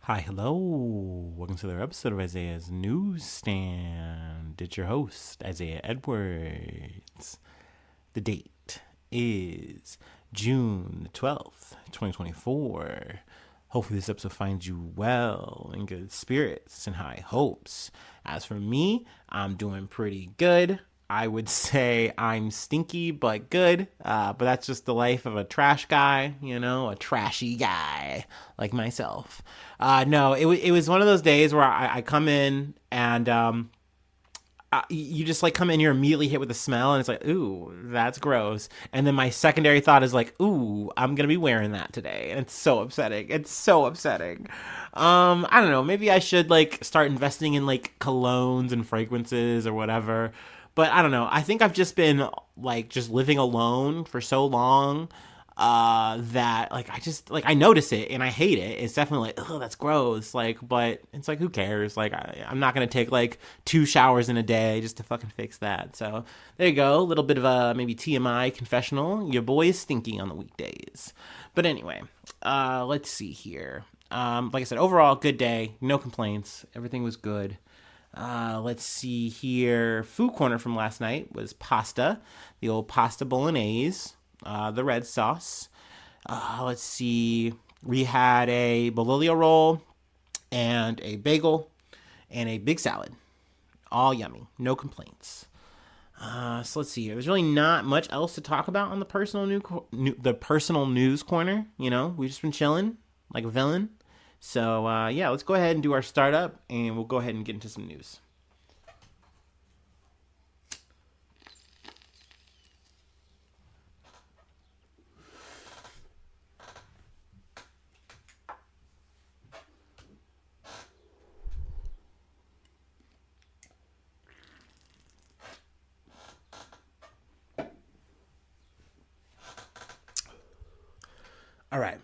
Hi, hello. Welcome to another episode of Isaiah's Newsstand. It's your host, Isaiah Edwards. The date is June 12th, 2024. Hopefully this episode finds you well, in good spirits and high hopes. As for me, I'm doing pretty good. I would say I'm stinky but good, but that's just the life of a trash guy, a trashy guy like myself. No, it was one of those days where I come in and you just like come in, you're immediately hit with the smell, and it's like, ooh, that's gross. And then my secondary thought is like, ooh, I'm gonna be wearing that today, and it's so upsetting. It's so upsetting. I don't know. Maybe I should like start investing in like colognes and fragrances or whatever. But I don't know. I think I've just been like just living alone for so long that like I notice it and I hate it. It's definitely like, oh, that's gross. Like, but it's like, who cares? Like, I'm not gonna take like 2 showers in a day just to fucking fix that. So there you go, a little bit of a maybe TMI confessional. Your boy is stinky on the weekdays. But anyway, let's see here. Like I said, overall good day, no complaints. Everything was good. Let's see here. Food corner from last night was pasta, the old pasta bolognese, the red sauce. Let's see. We had a bolillo roll and a bagel and a big salad. All yummy. No complaints. So let's see here. There's really not much else to talk about on the personal news corner. We've just been chilling like a villain. So, yeah, let's go ahead and do our startup, and we'll go ahead and get into some news. All right.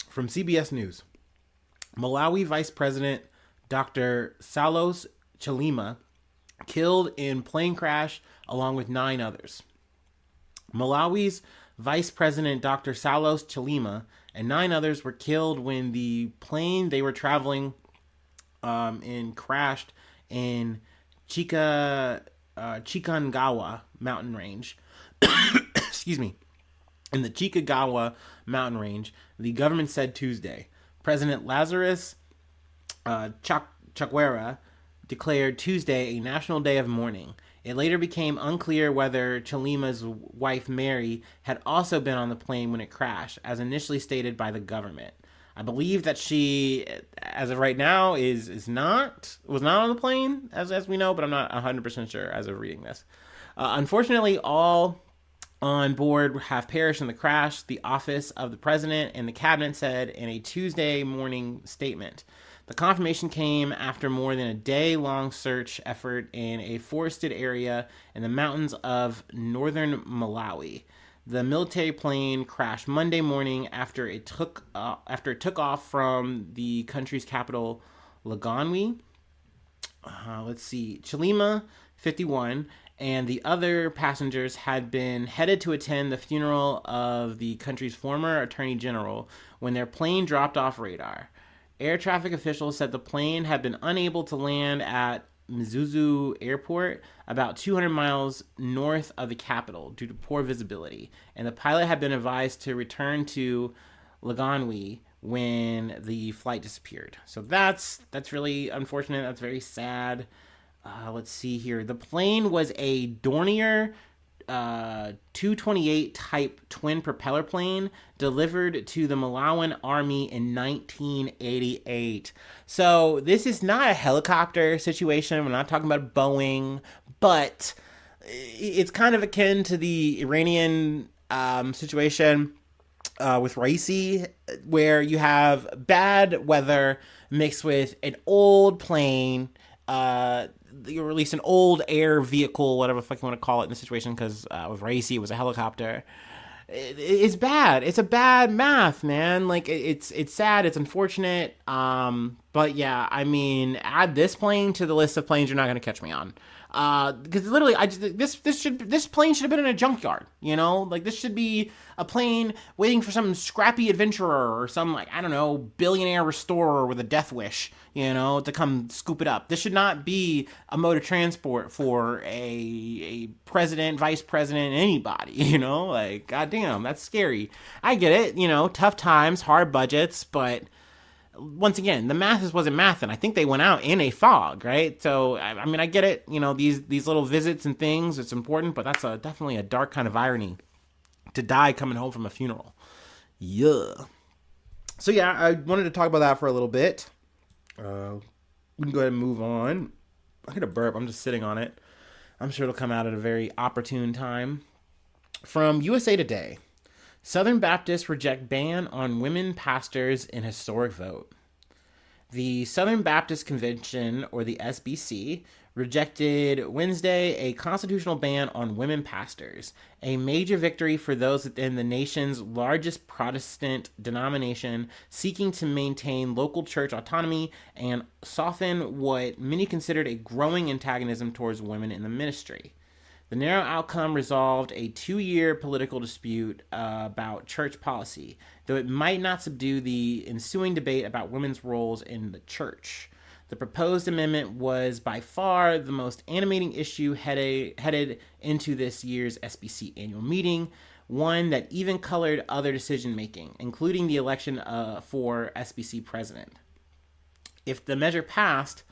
From CBS News. Malawi Vice President Dr. Salos Chilima killed in plane crash along with 9 others. Malawi's Vice President Dr. Salos Chilima and 9 others were killed when the plane they were traveling in crashed in Chikangawa mountain range. Excuse me. In the Chikagawa mountain range, the government said Tuesday. President Lazarus Chakwera declared Tuesday a national day of mourning. It later became unclear whether Chilima's wife Mary had also been on the plane when it crashed, as initially stated by the government. I believe that she, as of right now, was not on the plane, as we know, but I'm not 100% sure as of reading this. Unfortunately, all on board have perished in the crash, the office of the president and the cabinet said in a Tuesday morning statement. The confirmation came after more than a day-long search effort in a forested area in the mountains of northern Malawi. The military plane crashed Monday morning after it took off from the country's capital, Lagongwe. Let's see. Chilima, 51, and the other passengers had been headed to attend the funeral of the country's former attorney general when their plane dropped off radar. Air traffic officials said the plane had been unable to land at Mzuzu Airport, about 200 miles north of the capital, due to poor visibility, and the pilot had been advised to return to Lagongwe when the flight disappeared. So that's really unfortunate. That's very sad. Let's see here. The plane was a Dornier 228 type twin propeller plane delivered to the Malawian army in 1988. So this is not a helicopter situation. We're not talking about Boeing, but it's kind of akin to the Iranian situation with Raisi, where you have bad weather mixed with an old plane, you release an old air vehicle, whatever the fuck you want to call it in the situation, because with Racy it was a helicopter. It's bad. It's a bad math, man. Like it's sad. It's unfortunate. But But yeah, I mean, add this plane to the list of planes you're not going to catch me on. Because literally, this plane should have been in a junkyard. You know, like this should be a plane waiting for some scrappy adventurer or some, like, I don't know, billionaire restorer with a death wish, you know, to come scoop it up. This should not be a mode of transport for a president, vice president, anybody, you know, like, goddamn, that's scary. I get it, you know, tough times, hard budgets, but once again, the math wasn't math, and I think they went out in a fog, right? So, I mean, I get it, you know, these little visits and things, it's important, but that's definitely a dark kind of irony to die coming home from a funeral. Yeah. So, yeah, I wanted to talk about that for a little bit. We can go ahead and move on. I get a burp. I'm just sitting on it. I'm sure it'll come out at a very opportune time. From USA Today. Southern Baptists reject ban on women pastors in historic vote. The Southern Baptist Convention, or the SBC, rejected Wednesday a constitutional ban on women pastors, a major victory for those within the nation's largest Protestant denomination seeking to maintain local church autonomy and soften what many considered a growing antagonism towards women in the ministry. The narrow outcome resolved a 2-year political dispute about church policy, though it might not subdue the ensuing debate about women's roles in the church. The proposed amendment was by far the most animating issue headed into this year's SBC annual meeting, one that even colored other decision-making, including the election for SBC president. If the measure passed,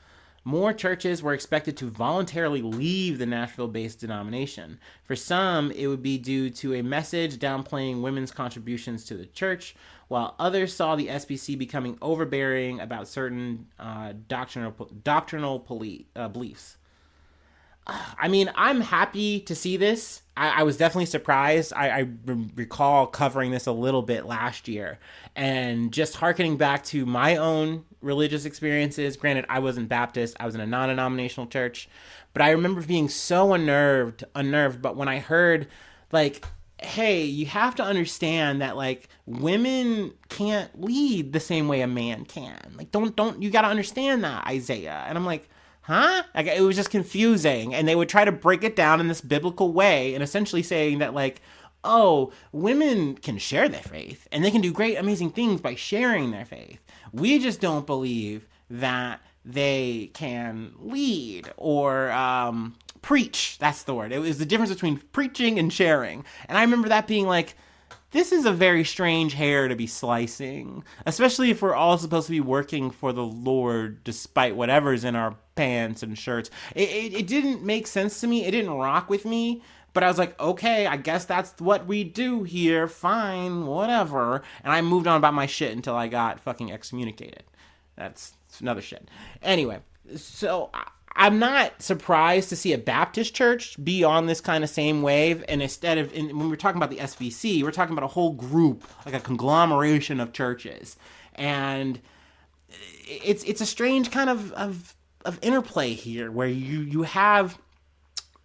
more churches were expected to voluntarily leave the Nashville-based denomination. For some, it would be due to a message downplaying women's contributions to the church, while others saw the SBC becoming overbearing about certain doctrinal beliefs. I mean, I'm happy to see this. I was definitely surprised. I recall covering this a little bit last year, and just hearkening back to my own religious experiences. Granted, I wasn't Baptist. I was in a non-denominational church, but I remember being so unnerved. But when I heard, like, hey, you have to understand that, like, women can't lead the same way a man can. Like, don't you got to understand that, Isaiah. And I'm like, huh? Like, it was just confusing. And they would try to break it down in this biblical way and essentially saying that, like, oh, women can share their faith and they can do great, amazing things by sharing their faith. We just don't believe that they can lead or preach. That's the word. It was the difference between preaching and sharing. And I remember that being like, this is a very strange hair to be slicing, especially if we're all supposed to be working for the Lord despite whatever's in our pants and shirts. It didn't make sense to me. It didn't rock with me. But I was like, okay, I guess that's what we do here. Fine, whatever. And I moved on about my shit until I got fucking excommunicated. That's another shit. Anyway, so I'm not surprised to see a Baptist church be on this kind of same wave. And instead of, when we're talking about the SBC, we're talking about a whole group, like a conglomeration of churches. And it's a strange kind of interplay here where you have,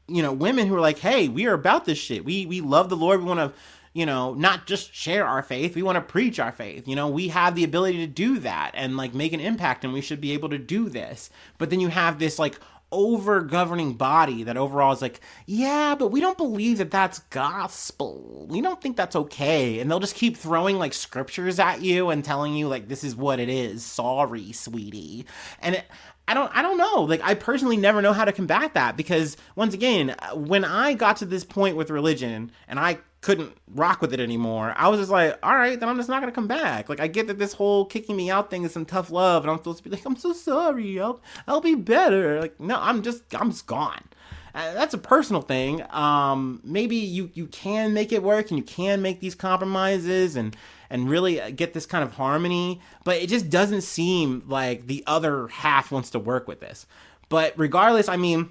you know, women who are like, hey, we are about this shit. We love the Lord. We want to, you know, not just share our faith. We want to preach our faith. You know, we have the ability to do that and, like, make an impact, and we should be able to do this. But then you have this, like, over-governing body that overall is like, yeah, but we don't believe that that's gospel. We don't think that's okay. And they'll just keep throwing, like, scriptures at you and telling you, like, this is what it is. Sorry, sweetie. And I don't know. Like, I personally never know how to combat that, because once again, when I got to this point with religion and I couldn't rock with it anymore, I was just like, all right, then I'm just not going to come back. Like, I get that this whole kicking me out thing is some tough love, and I'm supposed to be like, I'm so sorry. I'll be better. Like, no, I'm just gone. That's a personal thing. Maybe you can make it work and you can make these compromises and really get this kind of harmony, but it just doesn't seem like the other half wants to work with this. But regardless, I mean,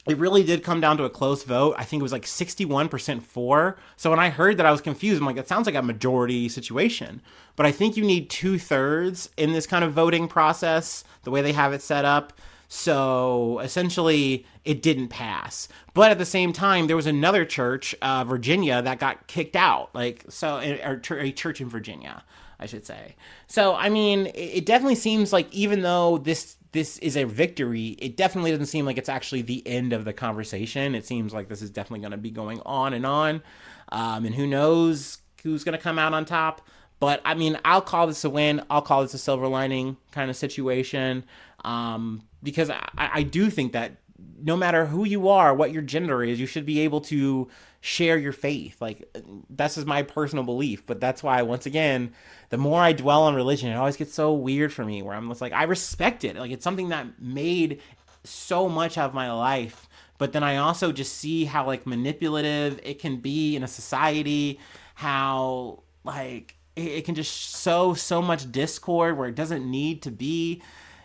it really did come down to a close vote. I think it was like 61% for. So when I heard that, I was confused. I'm like, it sounds like a majority situation. But I think you need 2/3 in this kind of voting process, the way they have it set up. So essentially, it didn't pass. But at the same time, there was another church, Virginia, that got kicked out. Like, so a church in Virginia. I should say. So, I mean, it definitely seems like even though this is a victory, it definitely doesn't seem like it's actually the end of the conversation. It seems like this is definitely going to be going on and on. And who knows who's going to come out on top. But, I mean, I'll call this a win. I'll call this a silver lining kind of situation. Because I do think that no matter who you are, what your gender is, you should be able to share your faith. Like, that's just my personal belief. But that's why, once again, the more I dwell on religion, it always gets so weird for me, where I'm just like, I respect it. Like, it's something that made so much of my life. But then I also just see how, like, manipulative it can be in a society, how, like, it can just sow so much discord where it doesn't need to be.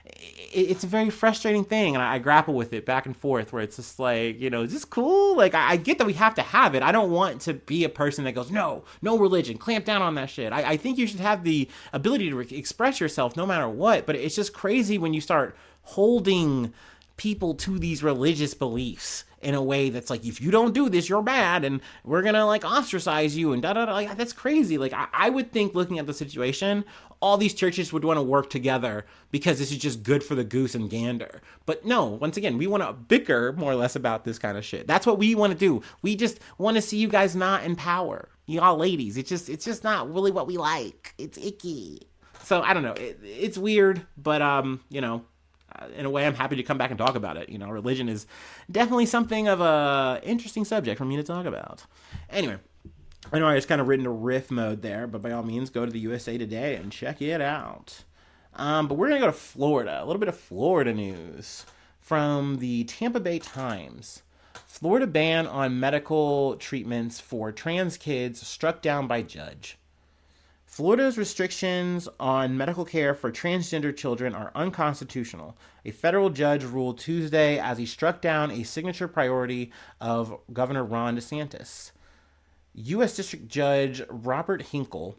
It's a very frustrating thing, and I grapple with it back and forth, where it's just like, is this cool? Like, I get that we have to have it. I don't want to be a person that goes, no religion, clamp down on that shit. I think you should have the ability to express yourself no matter what, but it's just crazy when you start holding people to these religious beliefs in a way that's like, if you don't do this, you're bad, and we're gonna, like, ostracize you, and da-da-da. Like, that's crazy. Like, I would think, looking at the situation, all these churches would want to work together because this is just good for the goose and gander. But no, once again, we want to bicker more or less about this kind of shit. That's what we want to do. We just want to see you guys not in power. Y'all ladies, it's just not really what we like. It's icky. So, I don't know. It's weird, but, in a way, I'm happy to come back and talk about it. Religion is definitely something of a interesting subject for me to talk about. Anyway, I know I just kind of written a riff mode there, but by all means, go to the USA Today and check it out. But we're going to go to Florida. A little bit of Florida news from the Tampa Bay Times. Florida ban on medical treatments for trans kids struck down by judge. Florida's restrictions on medical care for transgender children are unconstitutional, a federal judge ruled Tuesday as he struck down a signature priority of Governor Ron DeSantis. U.S. District Judge Robert Hinkle's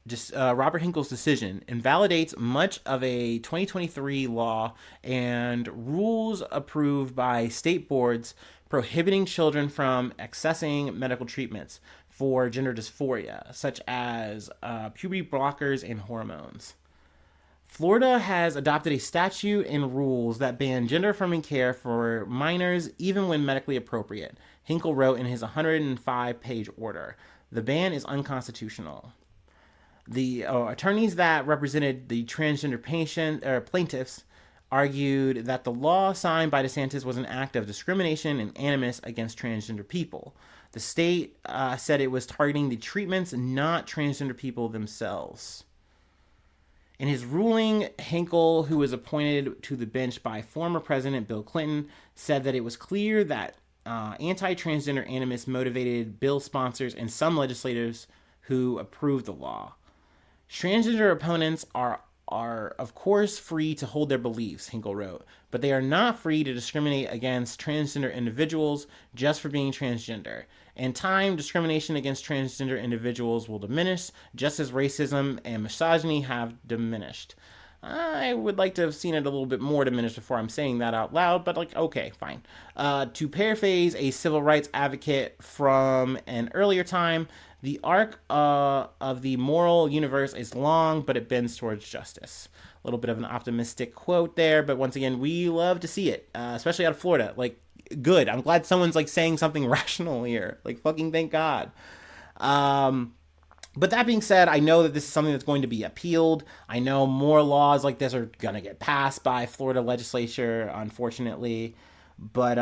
decision invalidates much of a 2023 law and rules approved by state boards prohibiting children from accessing medical treatments for gender dysphoria, such as puberty blockers and hormones. Florida has adopted a statute and rules that ban gender-affirming care for minors even when medically appropriate, Hinkle wrote in his 105-page order. The ban is unconstitutional. The attorneys that represented the transgender plaintiffs argued that the law signed by DeSantis was an act of discrimination and animus against transgender people. The state said it was targeting the treatments, not transgender people themselves. In his ruling, Hinkle, who was appointed to the bench by former President Bill Clinton, said that it was clear that anti-transgender animus motivated bill sponsors and some legislators who approved the law. Transgender opponents are of course free to hold their beliefs, Hinkle wrote, but they are not free to discriminate against transgender individuals just for being transgender. In time, discrimination against transgender individuals will diminish, just as racism and misogyny have diminished. I would like to have seen it a little bit more diminished before I'm saying that out loud, but okay, fine. To paraphrase a civil rights advocate from an earlier time, the arc of the moral universe is long, but it bends towards justice. A little bit of an optimistic quote there, but once again, we love to see it, especially out of Florida. Like, good. I'm glad someone's saying something rational here. Fucking thank God. But that being said, I know that this is something that's going to be appealed. I know more laws like this are going to get passed by Florida legislature, unfortunately. But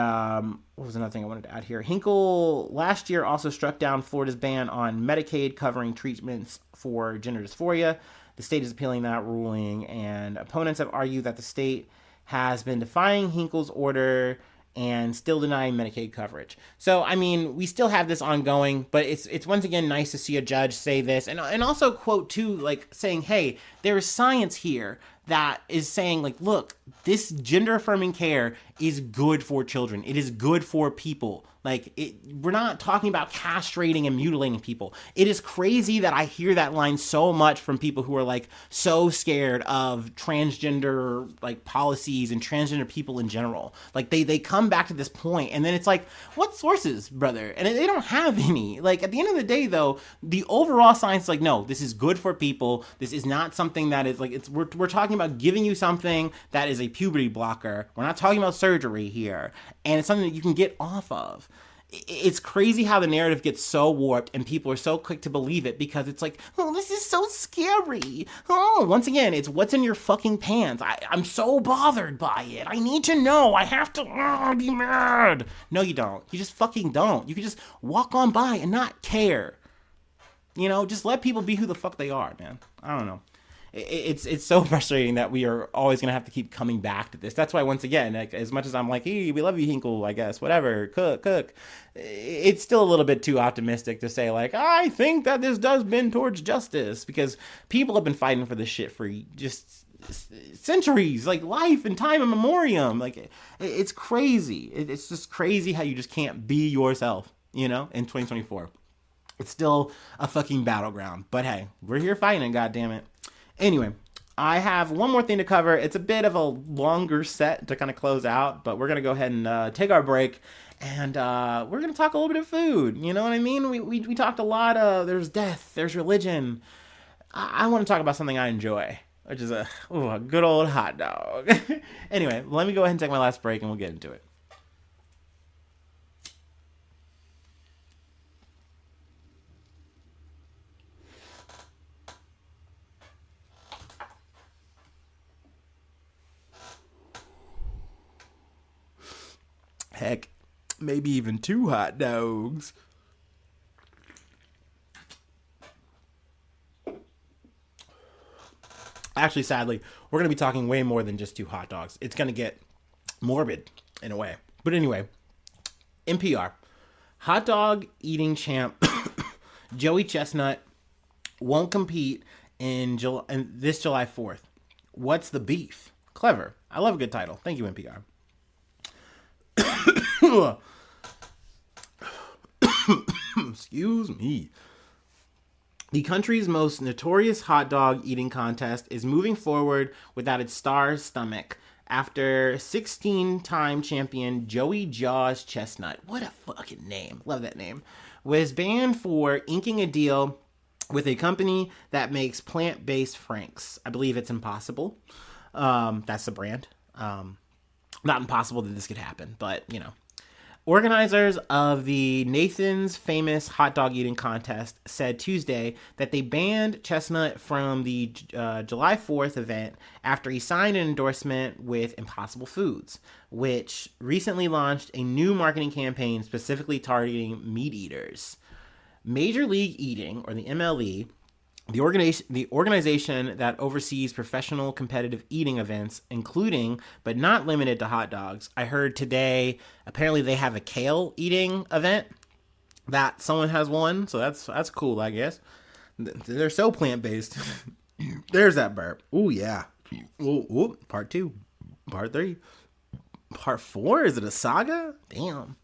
what was another thing I wanted to add here? Hinkle last year also struck down Florida's ban on Medicaid covering treatments for gender dysphoria. The state is appealing that ruling, and opponents have argued that the state has been defying Hinkle's order and still denying Medicaid coverage. So, I mean, we still have this ongoing, but it's once again nice to see a judge say this, and also quote too, saying, hey, there is science here that is saying, like, look, this gender affirming care is good for children. It is good for people. Like, we're not talking about castrating and mutilating people. It is crazy that I hear that line so much from people who are, like, so scared of transgender, like, policies and transgender people in general. Like, they come back to this point, and then it's like, what sources, brother? And they don't have any. Like, at the end of the day, though, the overall science is like, no, this is good for people. This is not something that is, like, we're talking about giving you something that is a puberty blocker. We're not talking about surgery here. And it's something that you can get off of. It's crazy how the narrative gets so warped and people are so quick to believe it because it's like, oh, this is so scary. Oh, once again, it's what's in your fucking pants. I'm so bothered by it. I need to know. I have to be mad. No, you don't. You just fucking don't. You can just walk on by and not care. You know, just let people be who the fuck they are, man. I don't know. It's so frustrating that we are always going to have to keep coming back to this. That's why, once again, like, as much as I'm like, hey, we love you, Hinkle, I guess, whatever, cook, it's still a little bit too optimistic to say, like, I think that this does bend towards justice, because people have been fighting for this shit for just centuries, like life and time and memoriam. Like, it's crazy. It's just crazy how you just can't be yourself, you know, in 2024. It's still a fucking battleground. But hey, we're here fighting, goddammit. Anyway, I have one more thing to cover. It's a bit of a longer set to kind of close out, but we're going to go ahead and take our break, and we're going to talk a little bit of food. You know what I mean? We talked a lot. There's death, there's religion. I want to talk about something I enjoy, which is a good old hot dog. Anyway, let me go ahead and take my last break, and we'll get into it. Heck, maybe even 2 hot dogs. Actually, sadly, we're going to be talking way more than just 2 hot dogs. It's going to get morbid in a way. But anyway, NPR. Hot dog eating champ Joey Chestnut won't compete in this July 4th. What's the beef? Clever. I love a good title. Thank you, NPR. Excuse me. The country's most notorious hot dog eating contest is moving forward without its star's stomach after 16-time champion Joey Jaws Chestnut, what a fucking name, love that name, was banned for inking a deal with a company that makes plant-based Franks. I believe it's Impossible. That's the brand. Not impossible that this could happen, but, you know. Organizers of the Nathan's Famous Hot Dog Eating Contest said Tuesday that they banned Chestnut from the July 4th event after he signed an endorsement with Impossible Foods, which recently launched a new marketing campaign specifically targeting meat eaters. Major League Eating, or the MLE, the organization that oversees professional competitive eating events, including but not limited to hot dogs. I heard today, apparently they have a kale eating event that someone has won, so that's cool, I guess. They're so plant-based. There's that burp. Ooh, yeah. Ooh, part 2. Part 3. Part 4? Is it a saga? Damn.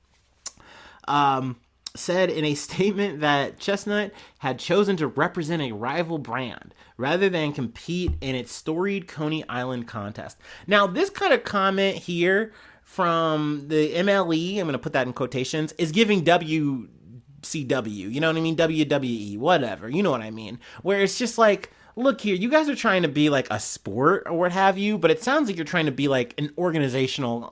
Said in a statement that Chestnut had chosen to represent a rival brand rather than compete in its storied Coney Island contest. Now, this kind of comment here from the MLE, I'm going to put that in quotations, is giving WCW, you know what I mean? WWE, whatever, you know what I mean? Where it's just like, look here, you guys are trying to be like a sport or what have you, but it sounds like you're trying to be like an organizational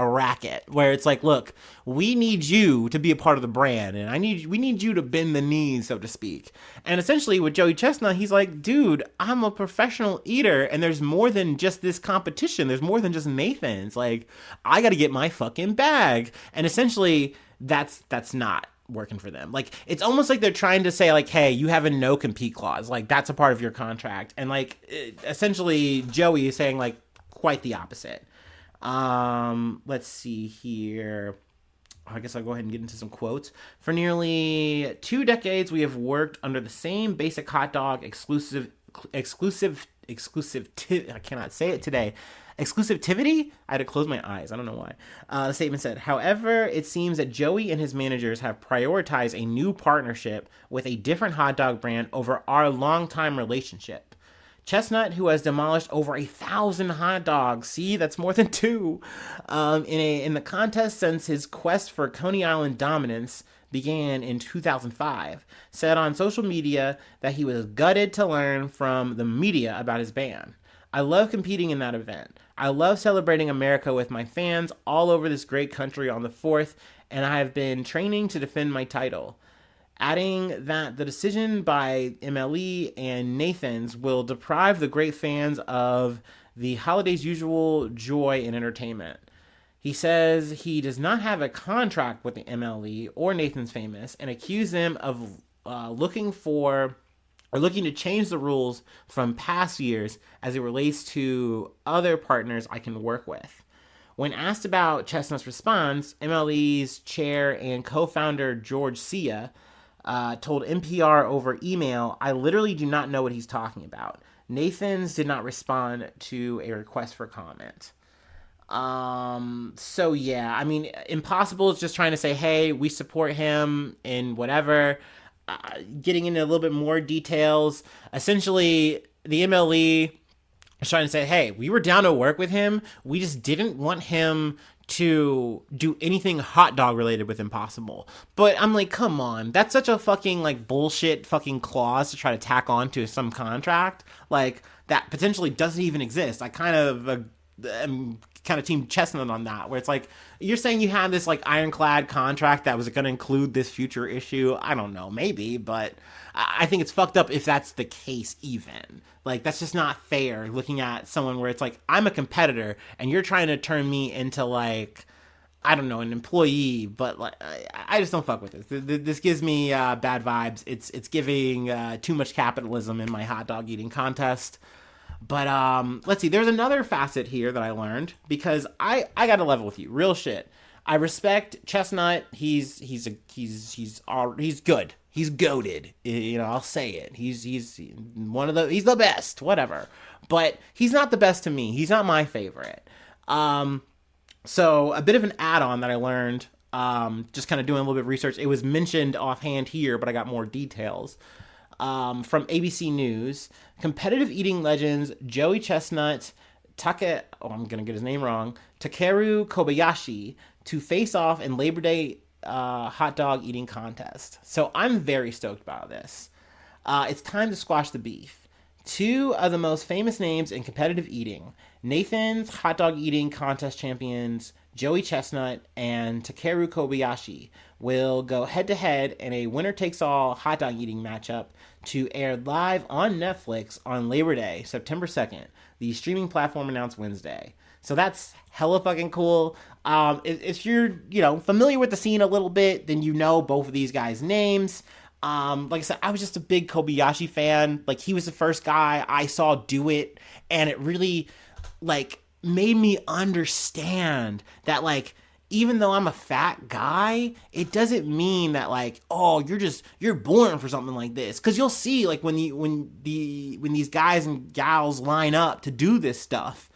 racket where it's like, look, we need you to be a part of the brand, and we need you to bend the knees, so to speak. And essentially with Joey Chestnut, he's like, dude, I'm a professional eater, and there's more than just this competition. There's more than just Nathan's. Like, I got to get my fucking bag. And essentially that's not working for them. Like, it's almost like they're trying to say, like, hey, you have a no compete clause, like that's a part of your contract, and like essentially Joey is saying like quite the opposite. Let's see here. I guess I'll go ahead and get into some quotes. For nearly 2 decades, we have worked under the same basic hot dog exclusive I cannot say it today. Exclusivity? I had to close my eyes. I don't know why. The statement said, however, it seems that Joey and his managers have prioritized a new partnership with a different hot dog brand over our longtime relationship. Chestnut, who has demolished over 1,000 hot dogs, see, that's more than two, in the contest since his quest for Coney Island dominance began in 2005, said on social media that he was gutted to learn from the media about his ban. I love competing in that event. I love celebrating America with my fans all over this great country on the 4th, and I have been training to defend my title. Adding that the decision by MLE and Nathan's will deprive the great fans of the holiday's usual joy and entertainment. He says he does not have a contract with the MLE or Nathan's Famous and accused them of looking to change the rules from past years as it relates to other partners I can work with. When asked about Chestnut's response, MLE's chair and co-founder George Sia told NPR over email, I literally do not know what he's talking about. Nathan's did not respond to a request for comment. So yeah, I mean, Impossible is just trying to say, hey, we support him in whatever. Getting into a little bit more details, essentially the MLE is trying to say, hey, we were down to work with him. We just didn't want him to do anything hot dog related with Impossible. But I'm like, come on, that's such a fucking like bullshit fucking clause to try to tack on to some contract like that potentially doesn't even exist. I kind of am kind of team Chestnut on that, where it's like, you're saying you had this like ironclad contract that was going to include this future issue. I don't know, maybe, but I think it's fucked up if that's the case even. Like, that's just not fair looking at someone where it's like, I'm a competitor and you're trying to turn me into like, I don't know, an employee, but like, I just don't fuck with this. This gives me bad vibes. It's giving too much capitalism in my hot dog eating contest. But let's see. There's another facet here that I learned because I got to level with you, real shit. I respect Chestnut. He's good. He's goated. You know, I'll say it. He's one of he's the best. Whatever. But he's not the best to me. He's not my favorite. So a bit of an add-on that I learned. Just kind of doing a little bit of research. It was mentioned offhand here, but I got more details. From ABC News, competitive eating legends Joey Chestnut, I'm going to get his name wrong, Takeru Kobayashi to face off in Labor Day hot dog eating contest. So I'm very stoked about this. It's time to squash the beef. Two of the most famous names in competitive eating, Nathan's hot dog eating contest champions Joey Chestnut and Takeru Kobayashi, will go head-to-head in a winner-takes-all hot dog eating matchup to air live on Netflix on Labor Day, September 2nd. The streaming platform announced Wednesday. So that's hella fucking cool. If you're, familiar with the scene a little bit, then you know both of these guys' names. Like I said, I was just a big Kobayashi fan. Like, he was the first guy I saw do it, and it really, made me understand that, even though I'm a fat guy, it doesn't mean that you're born for something like this. Cause you'll see when these guys and gals line up to do this stuff,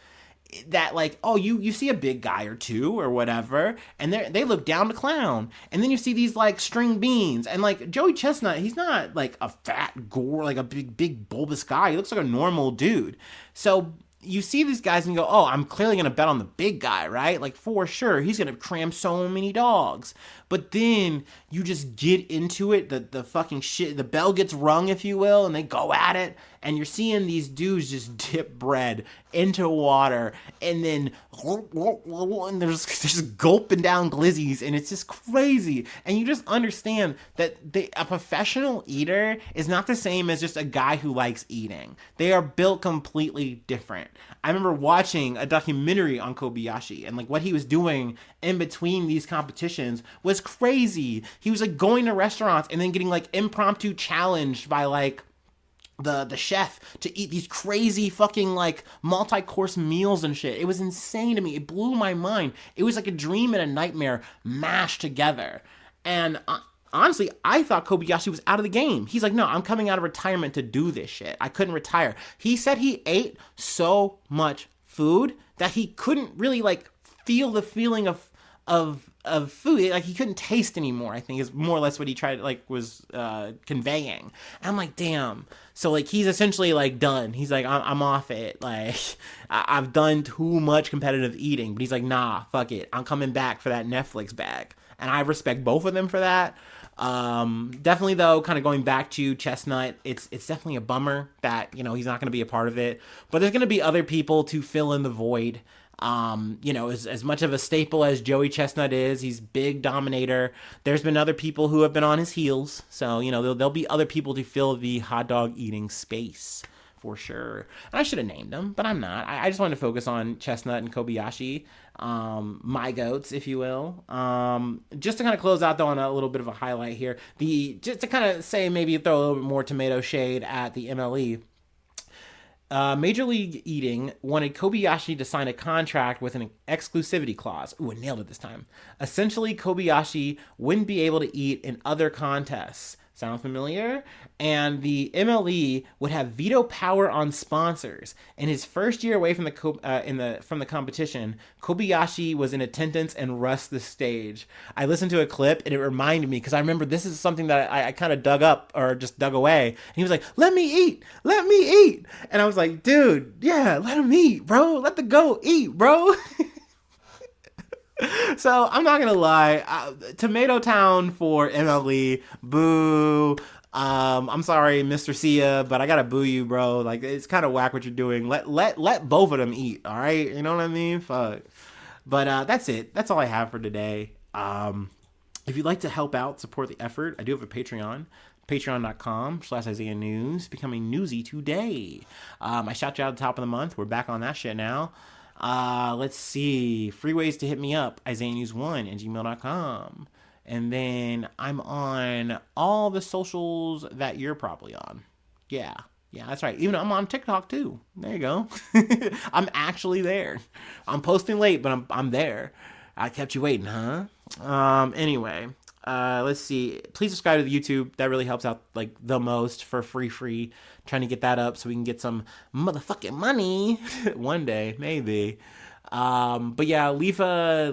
that you see a big guy or two or whatever, and they look down to clown. And then you see these string beans, and Joey Chestnut, he's not a fat gore, a big bulbous guy. He looks like a normal dude. So you see these guys and you go, oh, I'm clearly going to bet on the big guy, right? For sure, he's going to cram so many dogs. But then you just get into it, the fucking shit, the bell gets rung, if you will, and they go at it. And you're seeing these dudes just dip bread into water and then and they're just gulping down glizzies, and it's just crazy. And you just understand that a professional eater is not the same as just a guy who likes eating. They are built completely different. I remember watching a documentary on Kobayashi, and what he was doing in between these competitions was crazy. He was going to restaurants and then getting impromptu challenged by the chef to eat these crazy fucking multi-course meals and shit. It was insane to me. It blew my mind. It was like a dream and a nightmare mashed together. And honestly, I thought Kobayashi was out of the game. He's like, no, I'm coming out of retirement to do this shit. I couldn't retire. He said he ate so much food that he couldn't really like feel the feeling of food. Like he couldn't taste anymore, I think is more or less what he tried like was conveying. And I'm like, damn. So like he's essentially like done. He's like, I'm off it. Like I've done too much competitive eating. But he's like, nah, fuck it. I'm coming back for that Netflix bag. And I respect both of them for that. Definitely though, kind of going back to Chestnut, it's definitely a bummer that, you know, he's not going to be a part of it, but there's going to be other people to fill in the void. You know, as much of a staple as Joey Chestnut is, he's big dominator. There's been other people who have been on his heels. So, you know, there'll be other people to fill the hot dog eating space for sure. And I should have named them, but I'm not. I just wanted to focus on Chestnut and Kobayashi, my goats, if you will. Just to kind of close out though on a little bit of a highlight here, just to kind of say maybe throw a little bit more tomato shade at the MLE. Major League Eating wanted Kobayashi to sign a contract with an exclusivity clause. Ooh, I nailed it this time. Essentially, Kobayashi wouldn't be able to eat in other contests. Sound familiar? And the MLE would have veto power on sponsors. In his first year away from the competition, Kobayashi was in attendance and rushed the stage. I listened to a clip and it reminded me because I remember this is something that I kind of dug up or just dug away. And he was like, "Let me eat, let me eat," and I was like, "Dude, yeah, let him eat, bro. Let the goat eat, bro." So I'm not gonna lie, Tomato Town for MLE, boo. I'm sorry, Mr. Sia, but I gotta boo you, bro. Like it's kind of whack what you're doing. Let both of them eat. All right, you know what I mean? Fuck. But that's it. That's all I have for today. If you'd like to help out, support the effort, I do have a Patreon. Patreon.com/Isaiah News. Becoming newsy today. I shout you out at the top of the month. We're back on that shit now. Let's see. Free ways to hit me up. IsaiahNews1@gmail.com. And then I'm on all the socials that you're probably on. Yeah, that's right. Even I'm on TikTok too. There you go. I'm actually there. I'm posting late, but I'm there. I kept you waiting, huh? Anyway, let's see. Please subscribe to the YouTube. That really helps out like the most for free. Trying to get that up so we can get some motherfucking money one day, maybe. But yeah, leave a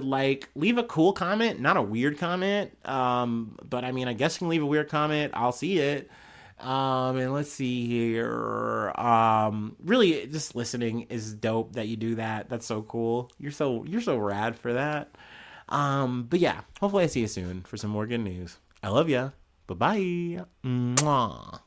cool comment, not a weird comment. But I mean, I guess you can leave a weird comment. I'll see it. And let's see here. Really just listening is dope that you do that. That's so cool. You're so rad for that. But yeah, hopefully I see you soon for some more good news. I love ya. Bye-bye. Mwah.